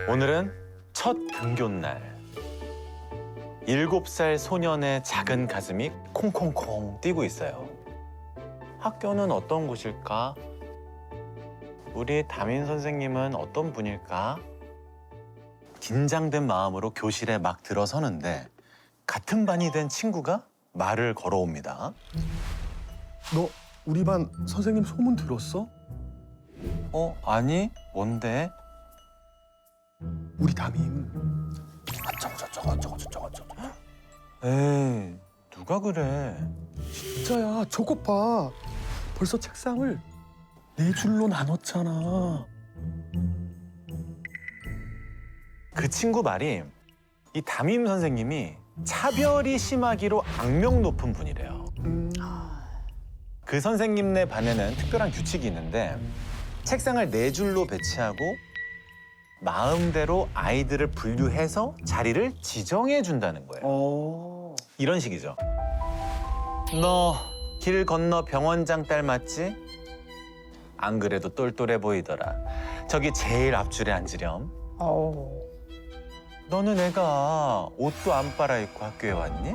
오늘은 첫 등교날. 7살 소년의 작은 가슴이 콩콩콩 뛰고 있어요. 학교는 어떤 곳일까? 우리 담임 선생님은 어떤 분일까? 긴장된 마음으로 교실에 막 들어서는데 같은 반이 된 친구가 말을 걸어옵니다. 너 우리 반 선생님 소문 들었어? 아니, 뭔데? 우리 담임 에이, 누가 그래? 진짜야. 저것 봐. 벌써 책상을 4줄로 나눴잖아. 그 친구 말이 이 담임 선생님이 차별이 심하기로 악명 높은 분이래요. 그 선생님네 반에는 특별한 규칙이 있는데 책상을 4줄로 배치하고 마음대로 아이들을 분류해서 자리를 지정해 준다는 거예요. 이런 식이죠. 너 길 건너 병원장 딸 맞지? 안 그래도 똘똘해 보이더라. 저기 제일 앞줄에 앉으렴. 너는 애가 옷도 안 빨아입고 학교에 왔니?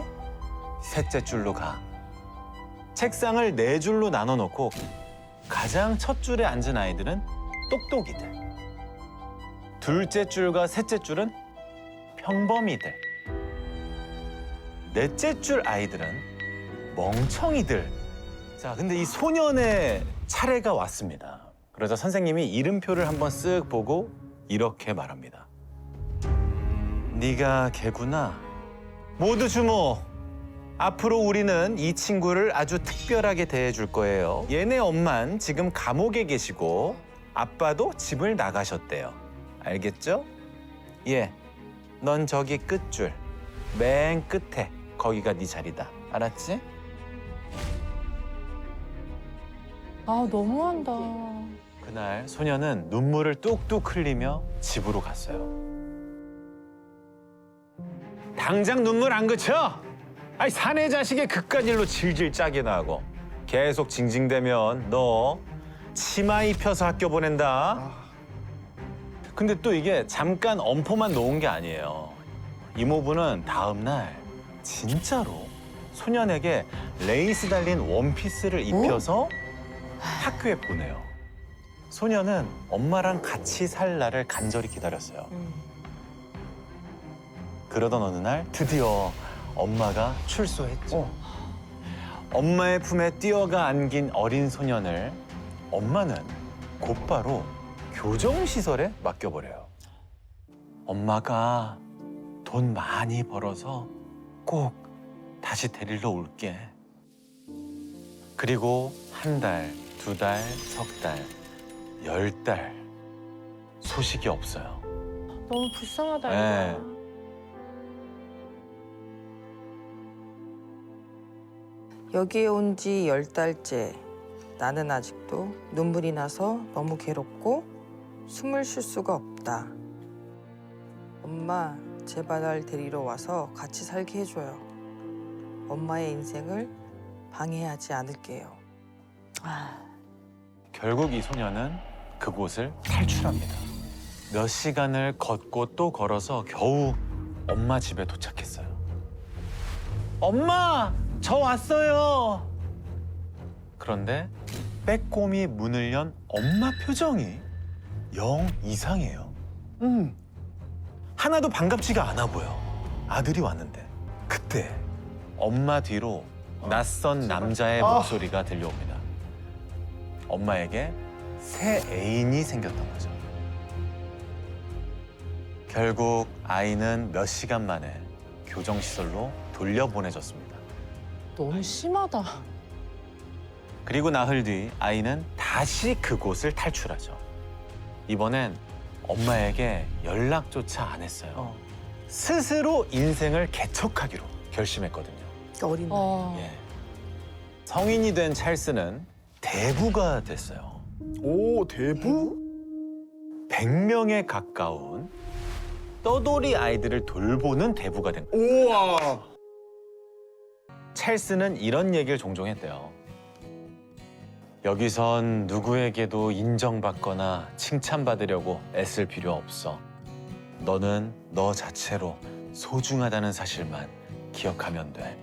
셋째 줄로 가. 책상을 4줄로 나눠 놓고 가장 첫 줄에 앉은 아이들은 똑똑이들. 둘째 줄과 셋째 줄은 평범이들. 넷째 줄 아이들은 멍청이들. 자, 근데 이 소년의 차례가 왔습니다. 그러자 선생님이 이름표를 한번 쓱 보고 이렇게 말합니다. 네가 걔구나. 모두 주목. 앞으로 우리는 이 친구를 아주 특별하게 대해줄 거예요. 얘네 엄만 지금 감옥에 계시고 아빠도 집을 나가셨대요. 알겠죠? 예, 넌 저기 끝줄, 맨 끝에 거기가 네 자리다. 알았지? 아, 너무한다. 그날 소녀는 눈물을 뚝뚝 흘리며 집으로 갔어요. 당장 눈물 안 그쳐? 아니 사내 자식의 그깟 일로 질질 짜기나 하고 계속 징징대면 너 치마 입혀서 학교 보낸다. 근데 또 이게 잠깐 엄포만 놓은 게 아니에요. 이모부는 다음 날 진짜로 소년에게 레이스 달린 원피스를 입혀서 학교에 보내요. 소년은 엄마랑 같이 살 날을 간절히 기다렸어요. 그러던 어느 날 드디어 엄마가 출소했죠. 엄마의 품에 뛰어가 안긴 어린 소년을 엄마는 곧바로 교정시설에 맡겨버려요. 엄마가 돈 많이 벌어서 꼭 다시 데리러 올게. 그리고 1달, 2달, 석 달, 10달 소식이 없어요. 너무 불쌍하다, 네. 이거. 여기에 온 지 10달째. 나는 아직도 눈물이 나서 너무 괴롭고 숨을 쉴 수가 없다. 엄마, 제발 날 데리러 와서 같이 살게 해줘요. 엄마의 인생을 방해하지 않을게요. 결국 이 소녀는 그곳을 탈출합니다. 몇 시간을 걷고 또 걸어서 겨우 엄마 집에 도착했어요. 엄마! 저 왔어요! 그런데 빼꼼히 문을 연 엄마 표정이 영 이상해요. 하나도 반갑지가 않아 보여. 아들이 왔는데. 그때 엄마 뒤로 낯선 남자의 목소리가 들려옵니다. 엄마에게 새 애인이 생겼던 거죠. 결국 아이는 몇 시간 만에 교정시설로 돌려보내졌습니다. 너무 심하다. 그리고 나흘 뒤 아이는 다시 그곳을 탈출하죠. 이번엔 엄마에게 연락조차 안 했어요. 스스로 인생을 개척하기로 결심했거든요. 어린 나이. 예. 성인이 된 찰스는 대부가 됐어요. 오, 대부? 100명에 가까운 떠돌이 아이들을 돌보는 대부가 된 거예요. 우와. 찰스는 이런 얘기를 종종 했대요. 여기선 누구에게도 인정받거나 칭찬받으려고 애쓸 필요 없어. 너는 너 자체로 소중하다는 사실만 기억하면 돼.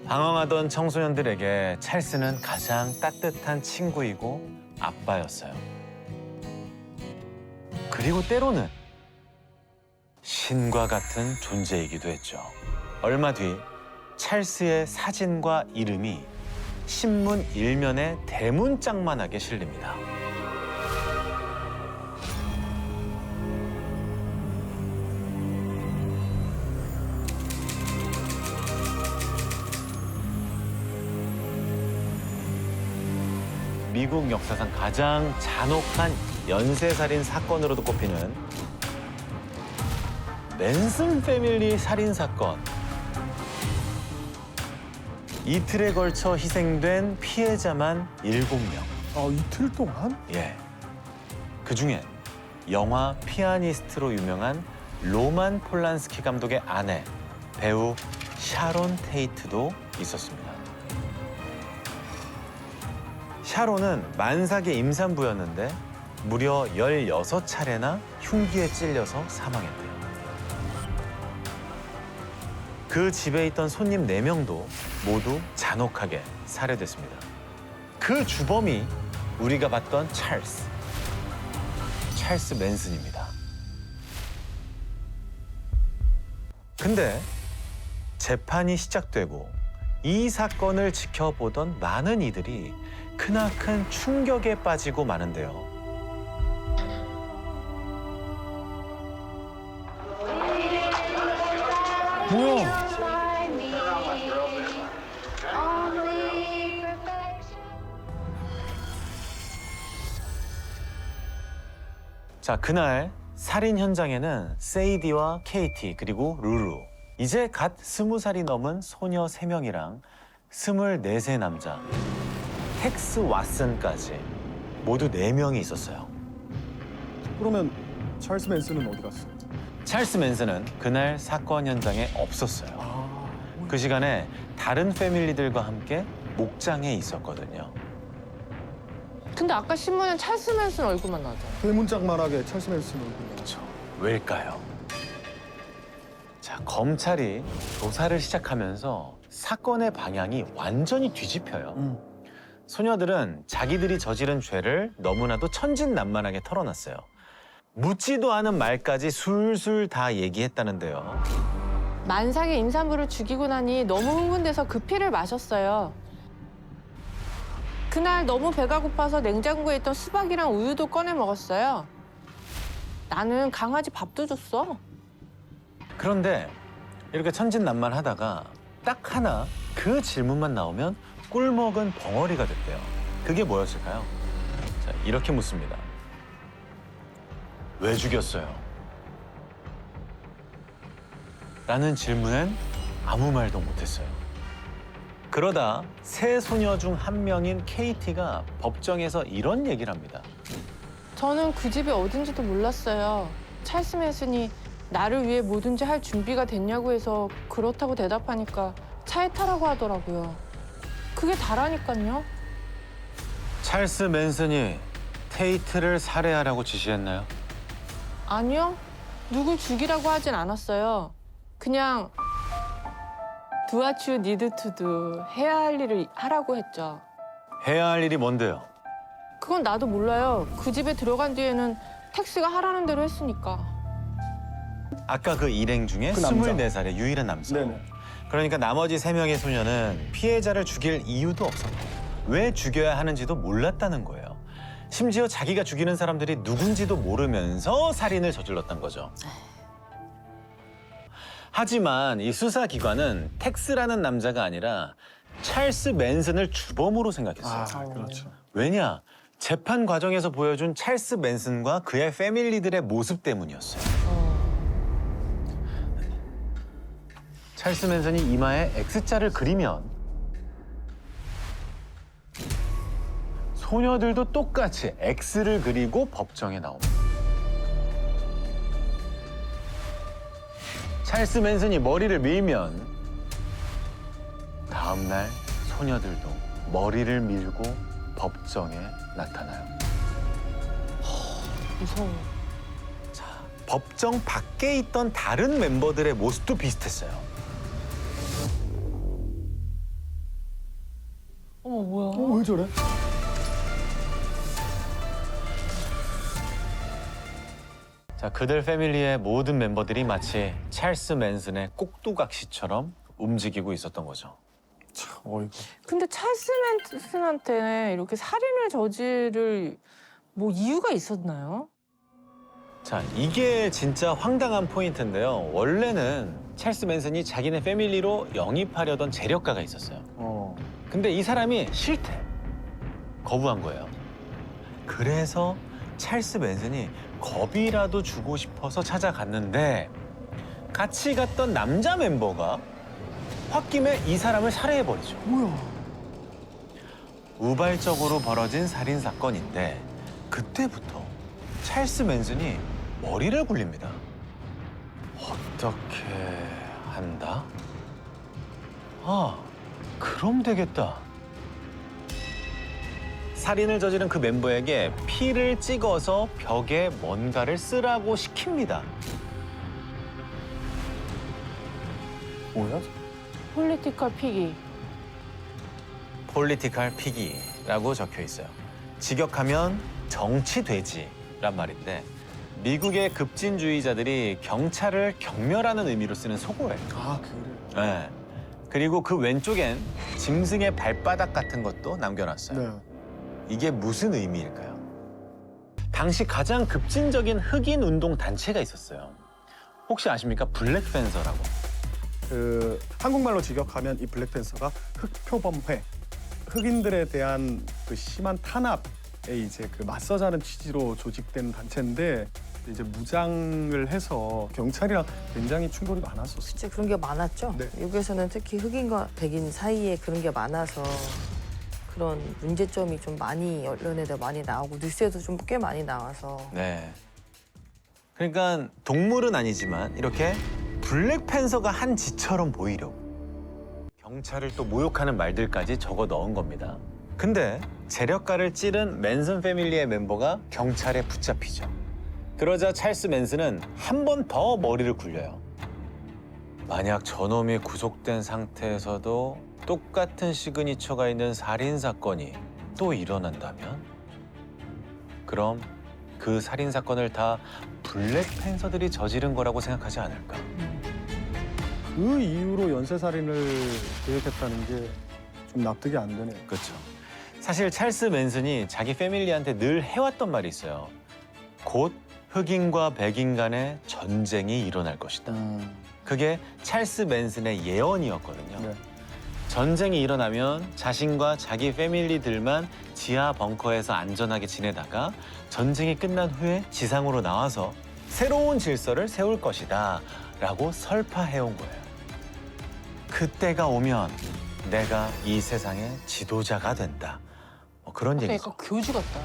방황하던 청소년들에게 찰스는 가장 따뜻한 친구이고 아빠였어요. 그리고 때로는 신과 같은 존재이기도 했죠. 얼마 뒤 찰스의 사진과 이름이 신문 일면에 대문짝만하게 실립니다. 미국 역사상 가장 잔혹한 연쇄살인 사건으로도 꼽히는 맨슨 패밀리 살인 사건. 이틀에 걸쳐 희생된 피해자만 7명. 아, 이틀 동안? 예. 그중엔 영화 피아니스트로 유명한 로만 폴란스키 감독의 아내, 배우 샤론 테이트도 있었습니다. 샤론은 만삭의 임산부였는데 무려 16차례나 흉기에 찔려서 사망했대요. 그 집에 있던 손님 4명도 모두 잔혹하게 살해됐습니다. 그 주범이 우리가 봤던 찰스 맨슨입니다. 근데 재판이 시작되고 이 사건을 지켜보던 많은 이들이 크나큰 충격에 빠지고 마는데요. 뭐야? 자, 그날 살인 현장에는 세이디와 케이티 그리고 루루, 이제 갓 20살이 넘은 소녀 3명이랑 24세 남자 텍스 왓슨까지 모두 4명이 있었어요. 그러면 찰스 맨슨은 어디 갔어? 찰스 맨슨은 그날 사건 현장에 없었어요. 아, 그 시간에 다른 패밀리들과 함께 목장에 있었거든요. 근데 아까 신문엔 찰스 맨슨 얼굴만 나왔잖아. 대문짝만하게 찰스 맨슨 얼굴. 그렇죠. 왜일까요? 자, 검찰이 조사를 시작하면서 사건의 방향이 완전히 뒤집혀요. 소녀들은 자기들이 저지른 죄를 너무나도 천진난만하게 털어놨어요. 묻지도 않은 말까지 술술 다 얘기했다는데요. 만삭의 임산부를 죽이고 나니 너무 흥분돼서 그 피를 마셨어요. 그날 너무 배가 고파서 냉장고에 있던 수박이랑 우유도 꺼내 먹었어요. 나는 강아지 밥도 줬어. 그런데 이렇게 천진난만하다가 딱 하나 그 질문만 나오면 꿀먹은 벙어리가 됐대요. 그게 뭐였을까요? 자, 이렇게 묻습니다. 왜 죽였어요? 라는 질문엔 아무 말도 못했어요. 그러다 세 소녀 중 한 명인 케이티가 법정에서 이런 얘기를 합니다. 저는 그 집이 어딘지도 몰랐어요. 찰스 맨슨이 나를 위해 뭐든지 할 준비가 됐냐고 해서 그렇다고 대답하니까 차에 타라고 하더라고요. 그게 다라니까요. 찰스 맨슨이 테이트를 살해하라고 지시했나요? 아니요. 누굴 죽이라고 하진 않았어요. 그냥 do what you need to do, 해야 할 일을 하라고 했죠. 해야 할 일이 뭔데요? 그건 나도 몰라요. 그 집에 들어간 뒤에는 텍스가 하라는 대로 했으니까. 아까 그 일행 중에 그 남자. 24살의 유일한 남성. 네네. 그러니까 나머지 3명의 소녀는 피해자를 죽일 이유도 없었고 왜 죽여야 하는지도 몰랐다는 거예요. 심지어 자기가 죽이는 사람들이 누군지도 모르면서 살인을 저질렀던 거죠. 하지만 이 수사기관은 텍스라는 남자가 아니라 찰스 맨슨을 주범으로 생각했어요. 아, 그렇죠. 왜냐? 재판 과정에서 보여준 찰스 맨슨과 그의 패밀리들의 모습 때문이었어요. 찰스 맨슨이 이마에 X자를 그리면 소녀들도 똑같이 X를 그리고 법정에 나옵니다. 찰스 맨슨이 머리를 밀면 다음 날 소녀들도 머리를 밀고 법정에 나타나요. 무서워. 자, 법정 밖에 있던 다른 멤버들의 모습도 비슷했어요. 어머 뭐야? 왜 저래? 자, 그들 패밀리의 모든 멤버들이 마치 찰스 맨슨의 꼭두각시처럼 움직이고 있었던 거죠. 참 어이구. 근데 찰스 맨슨한테 이렇게 살인을 저지를 뭐 이유가 있었나요? 자, 이게 진짜 황당한 포인트인데요. 원래는 찰스 맨슨이 자기네 패밀리로 영입하려던 재력가가 있었어요. 근데 이 사람이 싫대. 거부한 거예요. 그래서 찰스 맨슨이 겁이라도 주고 싶어서 찾아갔는데 같이 갔던 남자 멤버가 홧김에 이 사람을 살해해버리죠. 뭐야? 우발적으로 벌어진 살인 사건인데 그때부터 찰스 맨슨이 머리를 굴립니다. 어떻게 한다? 아, 그럼 되겠다. 살인을 저지른 그 멤버에게 피를 찍어서 벽에 뭔가를 쓰라고 시킵니다. 뭐야? 폴리티컬 피기. 폴리티컬 피기라고 적혀 있어요. 직역하면 정치돼지란 말인데 미국의 급진주의자들이 경찰을 경멸하는 의미로 쓰는 속어예요. 아 그래. 네. 그리고 그 왼쪽엔 짐승의 발바닥 같은 것도 남겨놨어요. 네. 이게 무슨 의미일까요? 당시 가장 급진적인 흑인 운동 단체가 있었어요. 혹시 아십니까? 블랙팬서라고. 그 한국말로 직역하면 이 블랙팬서가 흑표범회, 흑인들에 대한 그 심한 탄압에 이제 그 맞서자는 취지로 조직된 단체인데 이제 무장을 해서 경찰이랑 굉장히 충돌이 많았었어요. 진짜 그런 게 많았죠. 네. 미국에서는 특히 흑인과 백인 사이에 그런 게 많아서 그런 문제점이 좀 많이 언론에도 많이 나오고 뉴스에도 좀 꽤 많이 나와서 네. 그러니까 동물은 아니지만 이렇게 블랙팬서가 한 짓처럼 보이려고 경찰을 또 모욕하는 말들까지 적어 넣은 겁니다. 근데 재력가를 찌른 맨슨 패밀리의 멤버가 경찰에 붙잡히죠. 그러자 찰스 맨슨은 한 번 더 머리를 굴려요. 만약 저놈이 구속된 상태에서도 똑같은 시그니처가 있는 살인 사건이 또 일어난다면? 그럼 그 살인 사건을 다 블랙팬서들이 저지른 거라고 생각하지 않을까? 그 이후로 연쇄살인을 계획했다는 게 좀 납득이 안 되네요. 그렇죠. 사실 찰스 맨슨이 자기 패밀리한테 늘 해왔던 말이 있어요. 곧 흑인과 백인 간의 전쟁이 일어날 것이다. 그게 찰스 맨슨의 예언이었거든요. 네. 전쟁이 일어나면 자신과 자기 패밀리들만 지하 벙커에서 안전하게 지내다가 전쟁이 끝난 후에 지상으로 나와서 새로운 질서를 세울 것이다 라고 설파해온 거예요. 그때가 오면 내가 이 세상의 지도자가 된다. 뭐 그런 얘기죠. 약간 교주 같다.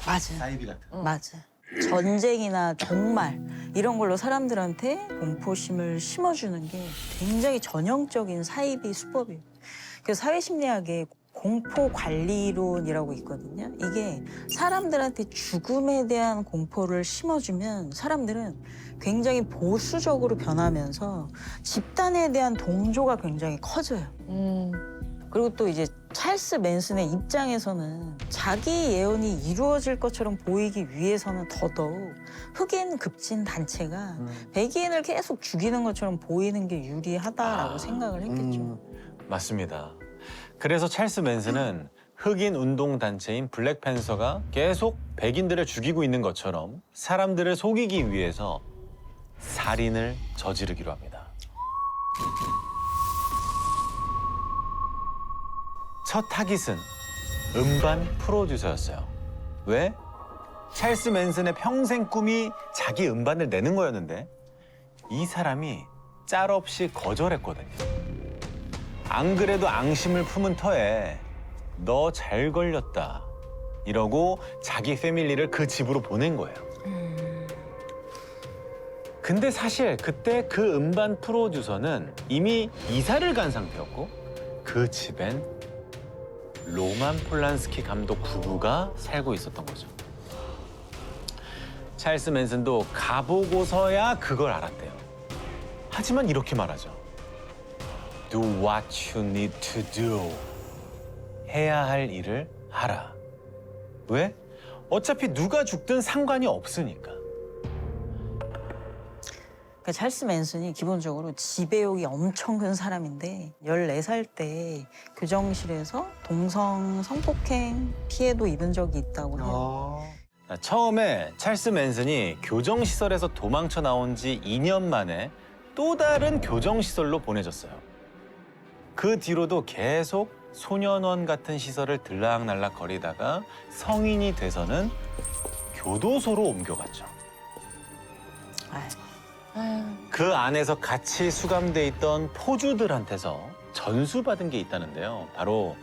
맞아. 사이비 같은. 맞아. 전쟁이나 종말 이런 걸로 사람들한테 공포심을 심어주는 게 굉장히 전형적인 사이비 수법이에요. 그래서 사회심리학에 공포 관리론이라고 있거든요. 이게 사람들한테 죽음에 대한 공포를 심어주면 사람들은 굉장히 보수적으로 변하면서 집단에 대한 동조가 굉장히 커져요. 그리고 또 이제 찰스 맨슨의 입장에서는 자기 예언이 이루어질 것처럼 보이기 위해서는 더더욱 흑인 급진 단체가 백인을 계속 죽이는 것처럼 보이는 게 유리하다라고 생각을 했겠죠. 맞습니다. 그래서 찰스 맨슨은 흑인 운동 단체인 블랙팬서가 계속 백인들을 죽이고 있는 것처럼 사람들을 속이기 위해서 살인을 저지르기로 합니다. 첫 타깃은 음반 프로듀서였어요. 왜? 찰스 맨슨의 평생 꿈이 자기 음반을 내는 거였는데 이 사람이 짤없이 거절했거든요. 안 그래도 앙심을 품은 터에 너 잘 걸렸다 이러고 자기 패밀리를 그 집으로 보낸 거예요. 근데 사실 그때 그 음반 프로듀서는 이미 이사를 간 상태였고 그 집엔 로만 폴란스키 감독 부부가 살고 있었던 거죠. 찰스 맨슨도 가보고서야 그걸 알았대요. 하지만 이렇게 말하죠. Do what you need to do. 해야 할 일을 하라. 왜? 어차피 누가 죽든 상관이 없으니까. 그러니까 찰스 맨슨이 기본적으로 지배욕이 엄청 큰 사람인데 14살 때 교정실에서 동성 성폭행 피해도 입은 적이 있다고 해요. 처음에 찰스 맨슨이 교정시설에서 도망쳐 나온 지 2년 만에 또 다른 교정시설로 보내졌어요. 그 뒤로도 계속 소년원 같은 시설을 들락날락 거리다가 성인이 돼서는 교도소로 옮겨갔죠. 아유, 그 안에서 같이 수감돼 있던 포주들한테서 전수받은 게 있다는데요. 바로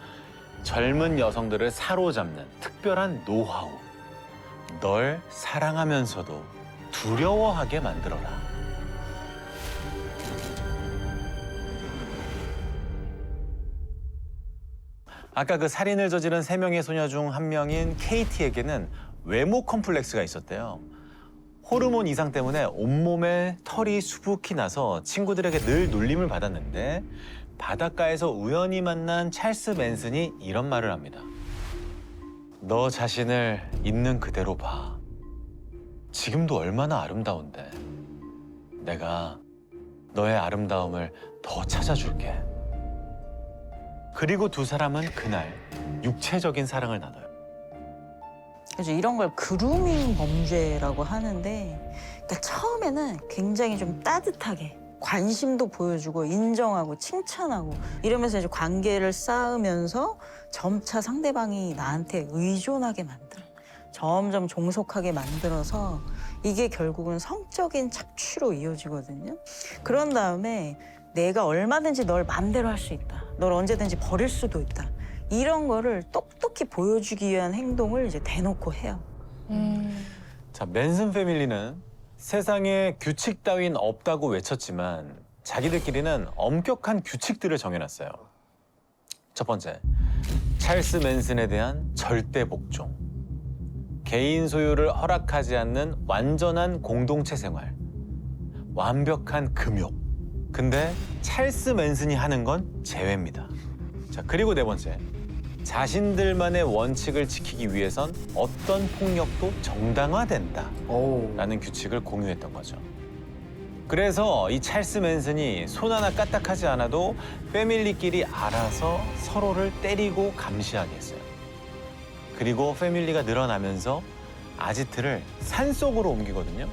젊은 여성들을 사로잡는 특별한 노하우. 널 사랑하면서도 두려워하게 만들어라. 아까 그 살인을 저지른 3명의 소녀 중 한 명인 케이티에게는 외모 컴플렉스가 있었대요. 호르몬 이상 때문에 온몸에 털이 수북히 나서 친구들에게 늘 놀림을 받았는데 바닷가에서 우연히 만난 찰스 맨슨이 이런 말을 합니다. 너 자신을 있는 그대로 봐. 지금도 얼마나 아름다운데. 내가 너의 아름다움을 더 찾아줄게. 그리고 두 사람은 그날 육체적인 사랑을 나눠요. 그래서 이런 걸 그루밍 범죄라고 하는데 그러니까 처음에는 굉장히 좀 따뜻하게 관심도 보여주고 인정하고 칭찬하고 이러면서 이제 관계를 쌓으면서 점차 상대방이 나한테 의존하게 만들어. 점점 종속하게 만들어서 이게 결국은 성적인 착취로 이어지거든요. 그런 다음에 내가 얼마든지 널 맘대로 할 수 있다. 널 언제든지 버릴 수도 있다. 이런 거를 똑똑히 보여주기 위한 행동을 이제 대놓고 해요. 자, 맨슨 패밀리는 세상에 규칙 따윈 없다고 외쳤지만 자기들끼리는 엄격한 규칙들을 정해놨어요. 첫 번째, 찰스 맨슨에 대한 절대 복종. 개인 소유를 허락하지 않는 완전한 공동체 생활. 완벽한 금욕. 근데 찰스 맨슨이 하는 건 제외입니다. 자, 그리고 네 번째, 자신들만의 원칙을 지키기 위해선 어떤 폭력도 정당화된다라는 규칙을 공유했던 거죠. 그래서 이 찰스 맨슨이 손 하나 까딱하지 않아도 패밀리끼리 알아서 서로를 때리고 감시하게 했어요. 그리고 패밀리가 늘어나면서 아지트를 산속으로 옮기거든요.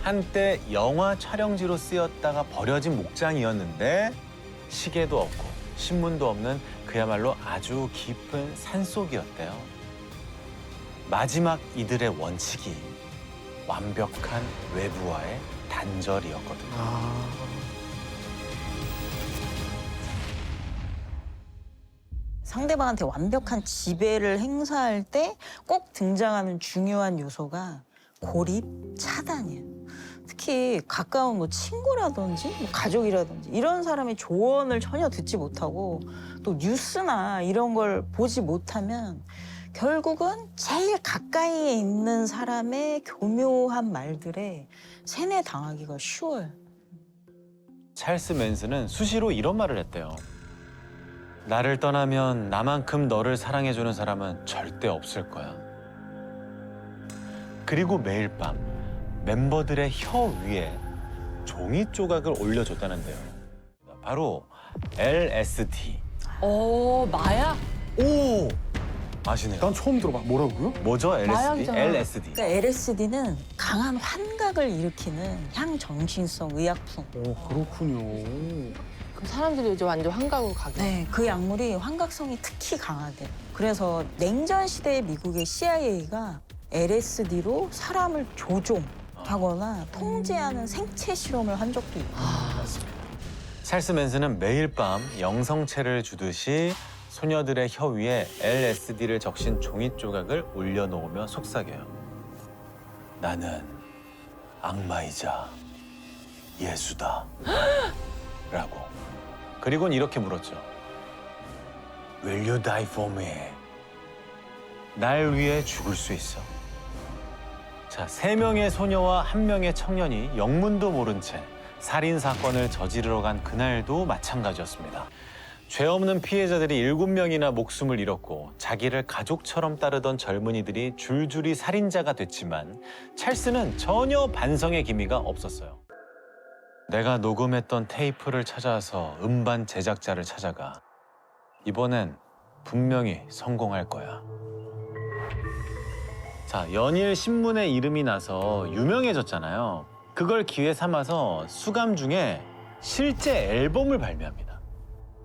한때 영화 촬영지로 쓰였다가 버려진 목장이었는데 시계도 없고 신문도 없는 그야말로 아주 깊은 산속이었대요. 마지막 이들의 원칙이 완벽한 외부와의 단절이었거든요. 상대방한테 완벽한 지배를 행사할 때 꼭 등장하는 중요한 요소가 고립, 차단이에요. 특히 가까운 뭐 친구라든지 뭐 가족이라든지 이런 사람의 조언을 전혀 듣지 못하고 또 뉴스나 이런 걸 보지 못하면 결국은 제일 가까이에 있는 사람의 교묘한 말들에 세뇌당하기가 쉬워요. 찰스 맨슨은 수시로 이런 말을 했대요. 나를 떠나면 나만큼 너를 사랑해주는 사람은 절대 없을 거야. 그리고 매일 밤 멤버들의 혀 위에 종이 조각을 올려줬다는데요. 바로 LSD. 마약? 오! 아시네요. 난 처음 들어봐. 뭐라고요? 뭐죠? LSD? 마약이잖아. LSD. 그러니까 LSD는 강한 환각을 일으키는 향정신성 의약품. 오, 그렇군요. 그 사람들이 이제 완전 환각으로 가게. 네, 그 약물이 환각성이 특히 강하대요. 그래서 냉전 시대의 미국의 CIA가 LSD로 사람을 조종하거나 통제하는 생체 실험을 한 적도 있고. 찰스 맨슨은 매일 밤 영성체를 주듯이 소녀들의 혀 위에 LSD를 적신 종이 조각을 올려놓으며 속삭여요. 나는 악마이자 예수다. 라고. 그리고는 이렇게 물었죠. Will you die for me? 날 위해 죽을 수 있어. 자, 3명의 소녀와 1명의 청년이 영문도 모른 채 살인 사건을 저지르러 간 그날도 마찬가지였습니다. 죄 없는 피해자들이 7명이나 목숨을 잃었고 자기를 가족처럼 따르던 젊은이들이 줄줄이 살인자가 됐지만 찰스는 전혀 반성의 기미가 없었어요. 내가 녹음했던 테이프를 찾아서 음반 제작자를 찾아가. 이번엔 분명히 성공할 거야. 자, 연일 신문에 이름이 나서 유명해졌잖아요. 그걸 기회 삼아서 수감 중에 실제 앨범을 발매합니다.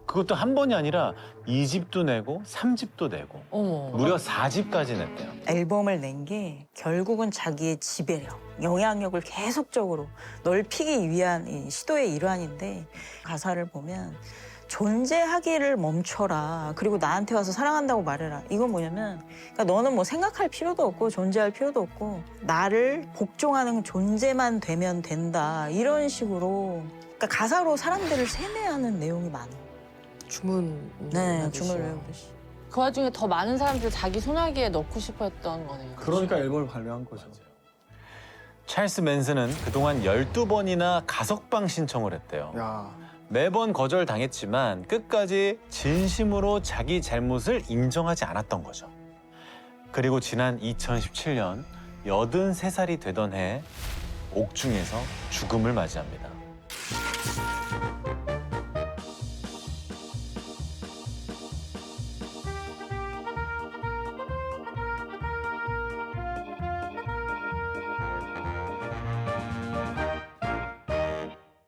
그것도 한 번이 아니라 2집도 내고 3집도 내고 어머. 무려 4집까지 냈대요. 앨범을 낸 게 결국은 자기의 지배력, 영향력을 계속적으로 넓히기 위한 이 시도의 일환인데 가사를 보면 존재하기를 멈춰라. 그리고 나한테 와서 사랑한다고 말해라. 이건 뭐냐면 그러니까 너는 뭐 생각할 필요도 없고 존재할 필요도 없고 나를 복종하는 존재만 되면 된다. 이런 식으로 그러니까 가사로 사람들을 세뇌하는 내용이 많아요. 주문. 네, 주문을 외우듯이. 그 와중에 더 많은 사람들 자기 소나기에 넣고 싶어 했던 거네요. 그러니까 앨범을 발매한 거죠. 찰스 맨슨은 그동안 12번이나 가석방 신청을 했대요. 야, 매번 거절당했지만 끝까지 진심으로 자기 잘못을 인정하지 않았던 거죠. 그리고 지난 2017년 83살이 되던 해 옥중에서 죽음을 맞이합니다.